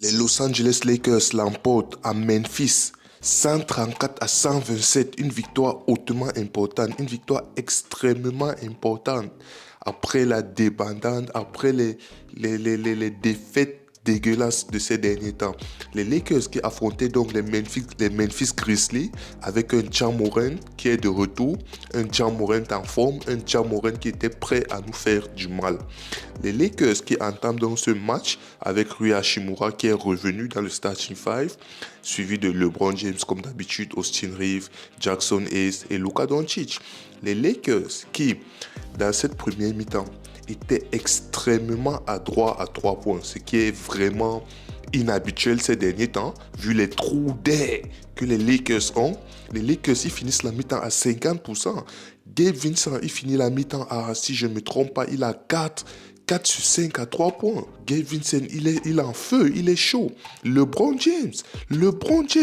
Les Los Angeles Lakers l'emportent à Memphis 134-127, une victoire hautement importante, une victoire extrêmement importante après la débandade, après les défaites dégueulasses de ces derniers temps. Les Lakers qui affrontaient donc les Memphis Grizzlies avec un Ja Morant qui est de retour, un Ja Morant en forme, un Ja Morant qui était prêt à nous faire du mal. Les Lakers qui entament donc ce match avec Rui Hachimura qui est revenu dans le starting five, suivi de LeBron James comme d'habitude, Austin Reeves, Jackson Hayes et Luka Doncic. Les Lakers qui, dans cette première mi-temps, étaient extrêmement adroits à 3 points, ce qui est vraiment inhabituel ces derniers temps, vu les trous d'air que les Lakers ont. Les Lakers, ils finissent la mi-temps à 50%. Gabe Vincent, il finit la mi-temps à, si je ne me trompe pas, il a 4 sur 5 à 3 points. Gabe Vincent, il est en feu, il est chaud. LeBron James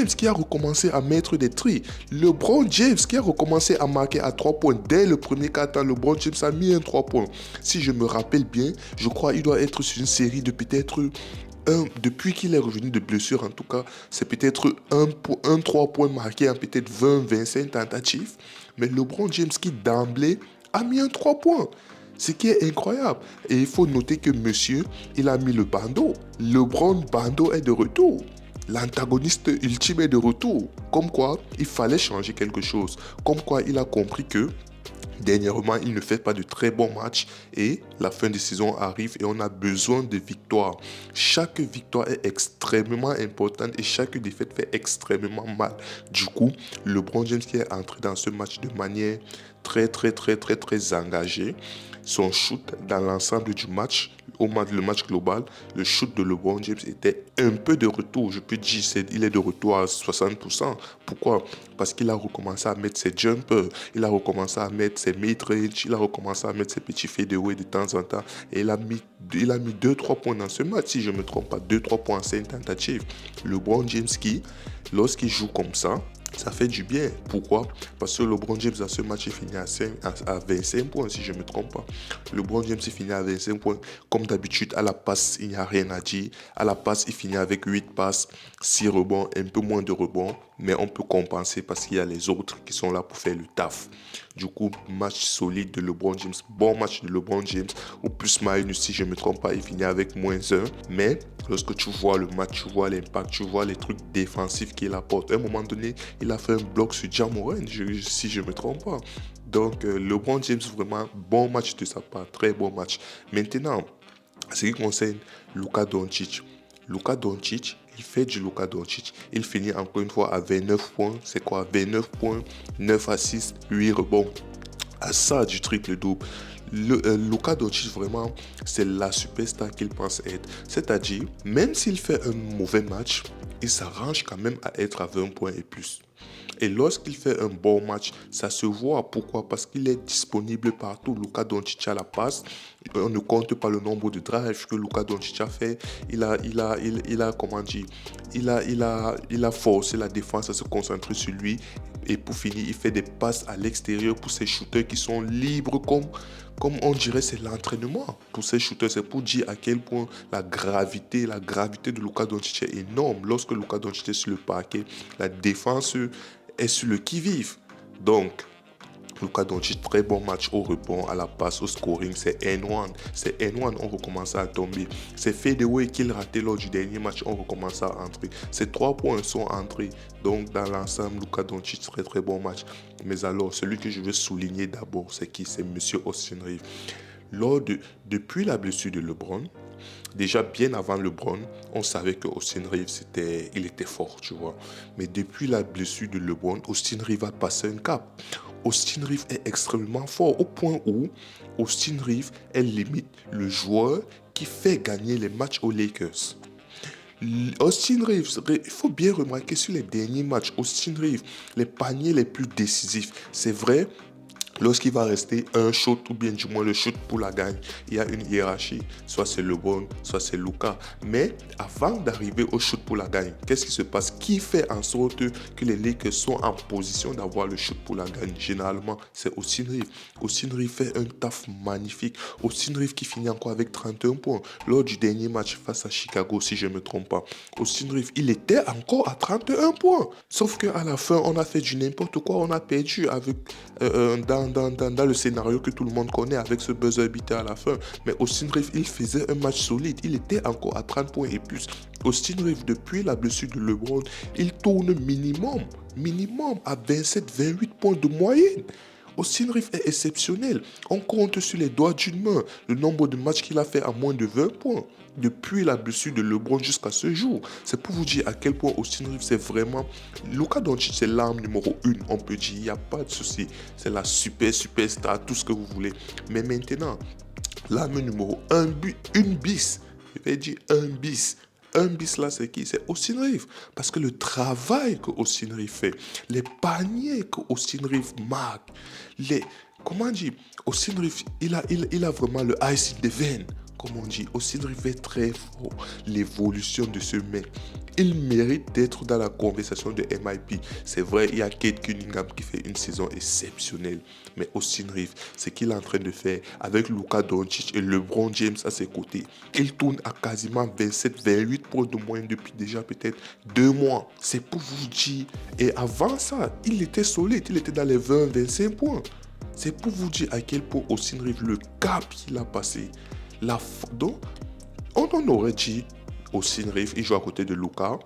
qui a recommencé à mettre des tris. LeBron James qui a recommencé à marquer à 3 points. Dès le premier quart-temps, LeBron James a mis un 3 points. Si je me rappelle bien, je crois qu'il doit être sur une série de peut-être depuis qu'il est revenu de blessure, en tout cas, c'est peut-être un 3 points marqué en peut-être 20-25 tentatives. Mais LeBron James qui d'emblée a mis un 3 points. Ce qui est incroyable. Et il faut noter que monsieur, il a mis le bandeau. LeBron Bando est de retour. L'antagoniste ultime est de retour. Comme quoi, il fallait changer quelque chose. Comme quoi, il a compris que dernièrement, il ne fait pas de très bons matchs et la fin de saison arrive et on a besoin de victoires. Chaque victoire est extrêmement importante et chaque défaite fait extrêmement mal. Du coup, LeBron James qui est entré dans ce match de manière très engagée, son shoot dans l'ensemble du match, le match global, le shoot de LeBron James était un peu de retour. Je peux dire il est de retour à 60%. Pourquoi? Parce qu'il a recommencé à mettre ses jumpers, il a recommencé à mettre ses mid-range, il a recommencé à mettre ses petits fadeaway de temps en temps. Et il a mis 2-3 points dans ce match, si je ne me trompe pas, 2-3 points en 5 tentatives. LeBron James qui, lorsqu'il joue comme ça fait du bien. Pourquoi? Parce que LeBron James, dans ce match, il finit à 25 points, si je ne me trompe pas. LeBron James, il finit à 25 points. Comme d'habitude, à la passe, il n'y a rien à dire. À la passe, il finit avec 8 passes, 6 rebonds, un peu moins de rebonds. Mais on peut compenser parce qu'il y a les autres qui sont là pour faire le taf. Du coup, match solide de LeBron James. Bon match de LeBron James. Ou plus minus, si je ne me trompe pas, il finit avec -1. Mais lorsque tu vois le match, tu vois l'impact, tu vois les trucs défensifs qu'il apporte. À un moment donné, il a fait un bloc sur Ja Morant, si je ne me trompe pas. Donc, LeBron James, vraiment, bon match de sa part. Très bon match. Maintenant, ce qui concerne Luka Doncic. Luka Doncic, il fait du Luka Doncic. Il finit encore une fois à 29 points. C'est quoi? 29 points, 9 assists, 8 rebonds. À ça, du triple-double. Luka Doncic, vraiment, c'est la superstar qu'il pense être. C'est-à-dire, même s'il fait un mauvais match, il s'arrange quand même à être à 20 points et plus. Et lorsqu'il fait un bon match, ça se voit. Pourquoi? Parce qu'il est disponible partout. Luka Doncic a la passe. On ne compte pas le nombre de drives que Luka Doncic a fait. Comment dire, il a forcé la défense à se concentrer sur lui. Et pour finir, il fait des passes à l'extérieur pour ses shooters qui sont libres comme on dirait, c'est l'entraînement pour ces shooters. C'est pour dire à quel point la gravité de Luka Doncic est énorme. Lorsque Luka Doncic est sur le parquet, la défense est sur le qui-vive. Donc, Luka Doncic, très bon match au rebond, à la passe, au scoring. C'est N1. On recommence à tomber. C'est fadeaway qu'il ratait lors du dernier match. On recommence à entrer. Ces 3 points sont entrés. Donc, dans l'ensemble, Luka Doncic, très bon match. Mais alors, celui que je veux souligner d'abord, c'est qui? C'est Monsieur Austin Reeves. Depuis la blessure de LeBron, déjà bien avant LeBron, on savait que Austin Reeves, il était fort, tu vois. Mais depuis la blessure de LeBron, Austin Reeves a passé un cap. Austin Reeves est extrêmement fort au point où Austin Reeves est limite le joueur qui fait gagner les matchs aux Lakers. Austin Reeves, il faut bien remarquer sur les derniers matchs, Austin Reeves, les paniers les plus décisifs. C'est vrai, Lorsqu'il va rester un shoot ou bien du moins le shoot pour la gagne, il y a une hiérarchie. Soit c'est LeBron, soit c'est Luka. Mais avant d'arriver au shoot pour la gagne, qu'est-ce qui se passe? Qui fait en sorte que les Lakers sont en position d'avoir le shoot pour la gagne? Généralement, c'est Austin Reeves. Austin Reeves fait un taf magnifique. Austin Reeves qui finit encore avec 31 points. Lors du dernier match face à Chicago, si je ne me trompe pas, Austin Reeves, il était encore à 31 points. Sauf qu'à la fin, on a fait du n'importe quoi. On a perdu avec, dans le scénario que tout le monde connaît avec ce buzzer beater à la fin. Mais Austin Reeves, il faisait un match solide. Il était encore à 30 points et plus. Austin Reeves, depuis la blessure de LeBron, il tourne minimum à 27-28 points de moyenne. Austin Reeves est exceptionnel. On compte sur les doigts d'une main le nombre de matchs qu'il a fait à moins de 20 points. Depuis la blessure de LeBron jusqu'à ce jour. C'est pour vous dire à quel point Austin Reeves c'est vraiment... Luka Doncic, c'est l'arme numéro 1, on peut dire. Il n'y a pas de souci. C'est la superstar, tout ce que vous voulez. Mais maintenant, l'arme numéro 1, une bis. Je vais dire un bis. Un bis là, c'est qui? C'est Austin Reeves. Parce que le travail que Austin Reeves fait, les paniers que Austin Reeves marque, comment dire, Austin Reeves, il a vraiment le ice in the vein. Comme on dit, Austin Reeves est très fort. L'évolution de ce mec, il mérite d'être dans la conversation de MIP. C'est vrai, il y a Kate Cunningham qui fait une saison exceptionnelle. Mais Austin Reeves, ce qu'il est en train de faire avec Luka Doncic et LeBron James à ses côtés, il tourne à quasiment 27-28 points de moyenne depuis déjà peut-être 2 mois. C'est pour vous dire. Et avant ça, il était solide. Il était dans les 20-25 points. C'est pour vous dire à quel point Austin Reeves, le cap qu'il a passé. Donc, on en aurait dit Austin Reeves, il joue à côté de Luka,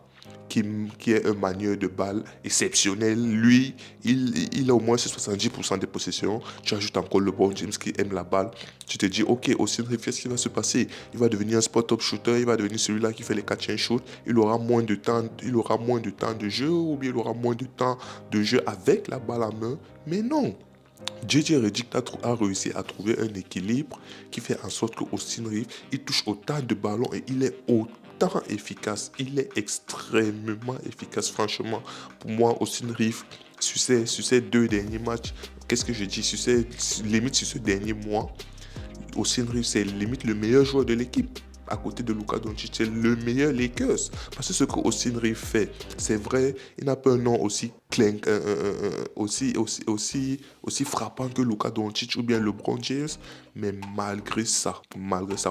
qui est un manieur de balle exceptionnel. Lui, il a au moins ses 70% des possessions. Tu ajoutes encore LeBron James qui aime la balle. Tu te dis, ok, Austin Reeves, qu'est-ce qui va se passer? Il va devenir un spot-up shooter, il va devenir celui-là qui fait les catch and shoot. Il aura moins de temps de jeu, ou bien il aura moins de temps de jeu avec la balle à main. Mais non. JJ Redick a réussi à trouver un équilibre qui fait en sorte que Austin Reeves, il touche autant de ballons et il est autant efficace. Il est extrêmement efficace, franchement. Pour moi, Austin Reeves, sur ces 2 derniers matchs, qu'est-ce que je dis, limite sur ce dernier mois, Austin Reeves, c'est limite le meilleur joueur de l'équipe. À côté de Luka Doncic, c'est le meilleur Lakers. Parce que ce que Austin Reeves fait, c'est vrai, il n'a pas un nom aussi aussi frappant que Luka Doncic ou bien LeBron James. Mais malgré ça,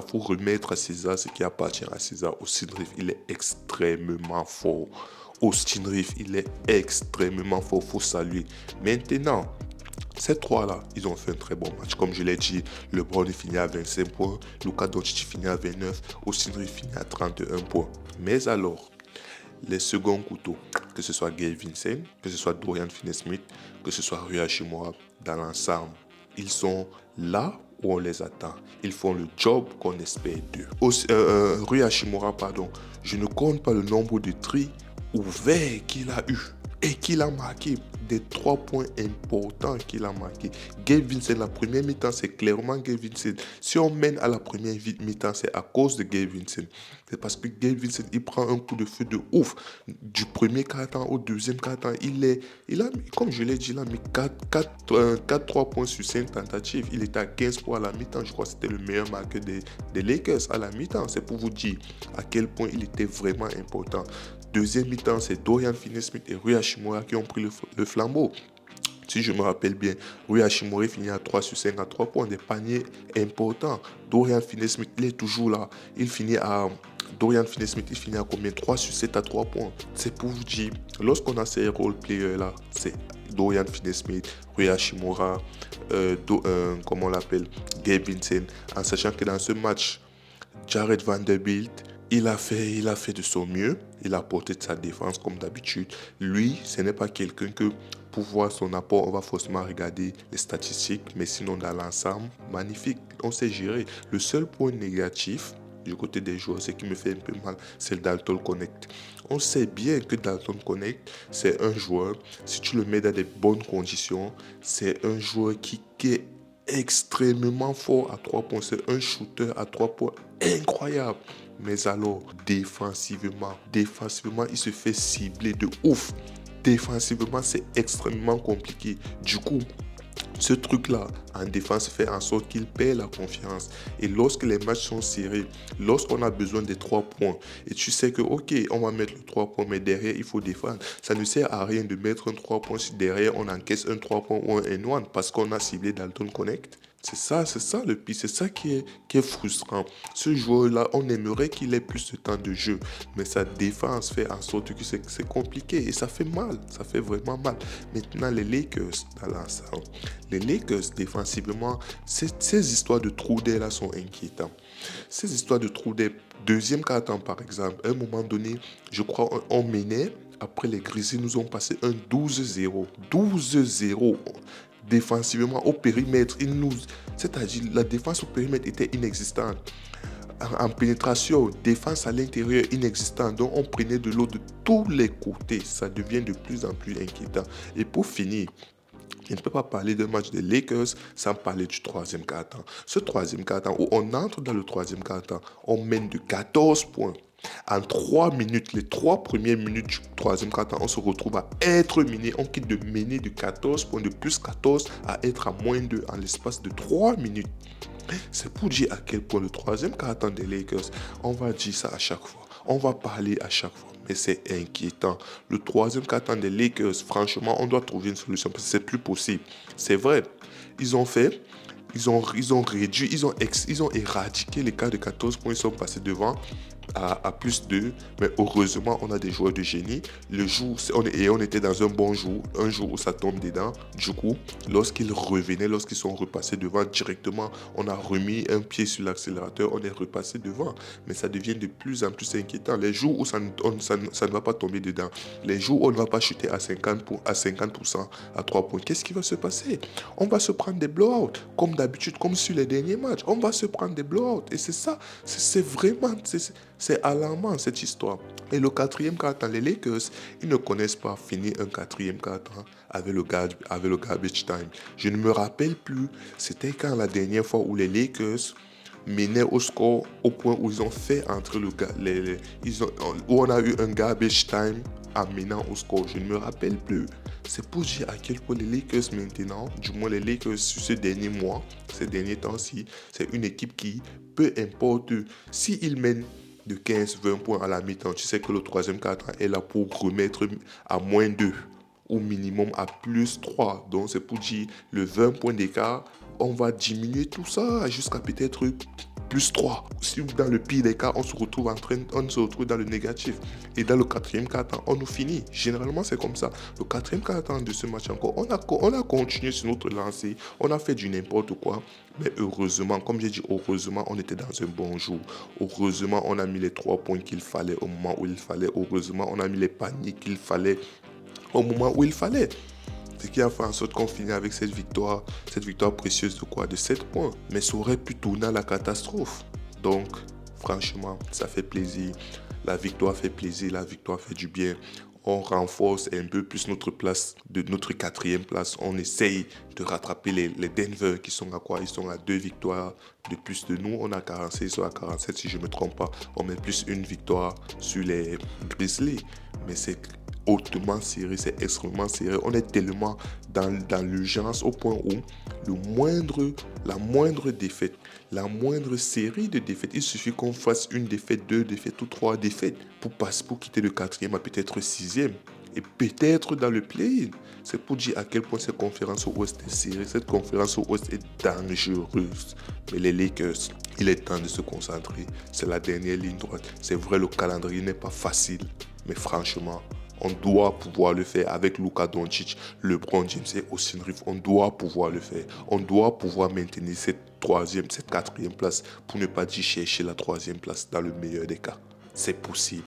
faut remettre à César ce qui appartient à César. Austin Reeves, il est extrêmement fort. Austin Reeves, il est extrêmement fort. Faut saluer. Maintenant, ces 3-là, ils ont fait un très bon match. Comme je l'ai dit, LeBron finit à 25 points, Luka Doncic finit à 29, Austin Reeves finit à 31 points. Mais alors, les seconds couteaux, que ce soit Gabe Vincent, que ce soit Dorian Finney-Smith, que ce soit Rui Hachimura, dans l'ensemble, ils sont là où on les attend. Ils font le job qu'on espère d'eux. Rui Hachimura, je ne compte pas le nombre de tris ouverts qu'il a eu et qu'il a marqué, des 3 points importants qu'il a marqué. Gabe Vincent, la première mi-temps, c'est clairement Gabe Vincent. Si on mène à la première mi-temps, c'est à cause de Gabe Vincent. C'est parce que Gabe Vincent, il prend un coup de feu de ouf. Du premier quart-temps au deuxième quart-temps, il a mis, comme je l'ai dit, il a mis 3 points sur 5 tentatives. Il était à 15 points à la mi-temps. Je crois que c'était le meilleur marqueur des Lakers à la mi-temps. C'est pour vous dire à quel point il était vraiment important. Deuxième mi-temps, c'est Dorian Finney-Smith et Rui Hachimura qui ont pris le flambeau. Si je me rappelle bien, Rui Hachimura finit à 3 sur 5 à 3 points, des paniers importants. Dorian Finney-Smith, il est toujours là. Dorian Finney-Smith, il finit à combien? 3 sur 7 à 3 points. C'est pour vous dire, lorsqu'on a ces role-players-là, c'est Dorian Finney-Smith, Rui Hachimura, comment on l'appelle, Gabe Vincent, en sachant que dans ce match, Jared Vanderbilt, il a fait de son mieux. Il a apporté de sa défense comme d'habitude. Lui, ce n'est pas quelqu'un que, pour voir son apport, on va forcément regarder les statistiques. Mais sinon, dans l'ensemble, magnifique. On sait gérer. Le seul point négatif du côté des joueurs, ce qui me fait un peu mal, c'est le Dalton Connect. On sait bien que Dalton Connect, c'est un joueur, si tu le mets dans des bonnes conditions, c'est un joueur qui est extrêmement fort à 3 points. C'est un shooter à 3 points incroyable. Mais alors, défensivement, il se fait cibler de ouf. Défensivement, c'est extrêmement compliqué. Du coup, Ce truc-là, en défense, fait en sorte qu'il perd la confiance. Et lorsque les matchs sont serrés, lorsqu'on a besoin des 3 points, et tu sais que, ok, on va mettre le 3 points, mais derrière, il faut défendre. Ça ne sert à rien de mettre un 3 points si derrière, on encaisse un 3 points ou un N1 parce qu'on a ciblé Dalton Connect. C'est ça le pire, c'est ça qui est frustrant. Ce joueur-là, on aimerait qu'il ait plus de temps de jeu, mais sa défense fait en sorte que c'est compliqué et ça fait mal, ça fait vraiment mal. Maintenant, les Lakers, dans l'ensemble, les Lakers défensivement, ces histoires de trous d'air là sont inquiétantes. Ces histoires de trous d'air, deuxième quart-temps par exemple, à un moment donné, je crois on menait. Après, les Grizzlies nous ont passé un 12-0. 12-0 défensivement au périmètre. C'est-à-dire la défense au périmètre était inexistante. En pénétration, défense à l'intérieur inexistante. Donc on prenait de l'eau de tous les côtés. Ça devient de plus en plus inquiétant. Et pour finir, je ne peux pas parler d'un match des Lakers sans parler du troisième quart-temps. Ce troisième quart-temps, où on entre dans le troisième quart-temps, on mène de 14 points. En 3 minutes, les 3 premières minutes du troisième quart-temps, on se retrouve à être mené. On quitte de mener de 14 points, de plus 14 à être à moins 2 en l'espace de 3 minutes. C'est pour dire à quel point le troisième quart-temps des Lakers, on va dire ça à chaque fois. On va parler à chaque fois. Mais c'est inquiétant. Le troisième quart-temps des Lakers, franchement, on doit trouver une solution parce que c'est plus possible. C'est vrai. Ils ont fait, ils ont réduit, ils ont éradiqué les cas de 14 points. Ils sont passés devant à plus 2. Mais heureusement, on a des joueurs de génie. Le jour, on était dans un bon jour, un jour où ça tombe dedans. Du coup, lorsqu'ils revenaient, lorsqu'ils sont repassés devant directement, on a remis un pied sur l'accélérateur, on est repassé devant. Mais ça devient de plus en plus inquiétant. Les jours où ça ne va pas tomber dedans, les jours où on ne va pas chuter à 50% à 3 points, qu'est-ce qui va se passer? On va se prendre des blowouts, comme d'habitude, comme sur les derniers matchs. On va se prendre des blowouts. Et c'est ça, c'est vraiment, c'est alarmant cette histoire. Et le quatrième quart-temps, les Lakers, ils ne connaissent pas finir un quatrième quart-temps avec le garbage time. Je ne me rappelle plus, c'était quand la dernière fois où les Lakers menaient au score au point où ils ont fait entrer où on a eu un garbage time en menant au score. Je ne me rappelle plus. C'est pour dire à quel point les Lakers maintenant, du moins les Lakers sur ces derniers mois, ces derniers temps-ci, c'est une équipe qui, peu importe, s'ils mènent de 15-20 points à la mi-temps, tu sais que le troisième quart-temps est là pour remettre à moins 2 au minimum à plus 3. Donc c'est pour dire le 20 points d'écart, on va diminuer tout ça jusqu'à peut-être plus 3. Si dans le pire des cas, on se retrouve dans le négatif. Et dans le quatrième quart-temps, on nous finit. Généralement, c'est comme ça. Le quatrième quart-temps de ce match encore, on a continué sur notre lancée. On a fait du n'importe quoi. Mais heureusement, comme j'ai dit, heureusement, on était dans un bon jour. Heureusement, on a mis les 3 points qu'il fallait au moment où il fallait. Heureusement, on a mis les paniers qu'il fallait au moment où il fallait. Ce qui a fait en sorte qu'on finit avec cette victoire précieuse de quoi? De 7 points. Mais ça aurait pu tourner à la catastrophe. Donc, franchement, ça fait plaisir. La victoire fait plaisir, la victoire fait du bien. On renforce un peu plus notre place, de notre quatrième place. On essaye de rattraper les Denver qui sont à quoi? Ils sont à 2 victoires de plus de nous. On a 46, ils sont à 47 si je ne me trompe pas. On met plus une victoire sur les Grizzlies. Mais c'est hautement serré, c'est extrêmement serré. On est tellement dans l'urgence au point où la moindre défaite, la moindre série de défaites, il suffit qu'on fasse une défaite, 2 défaites ou 3 défaites pour quitter le quatrième à peut-être sixième et peut-être dans le play-in. C'est pour dire à quel point cette conférence au Ouest est serrée, cette conférence au Ouest est dangereuse. Mais les Lakers, il est temps de se concentrer. C'est la dernière ligne droite. C'est vrai, le calendrier n'est pas facile, mais franchement, on doit pouvoir le faire avec Luka Doncic, LeBron James et Austin Reeves. On doit pouvoir le faire. On doit pouvoir maintenir cette quatrième place pour ne pas dire chercher la troisième place dans le meilleur des cas. C'est possible.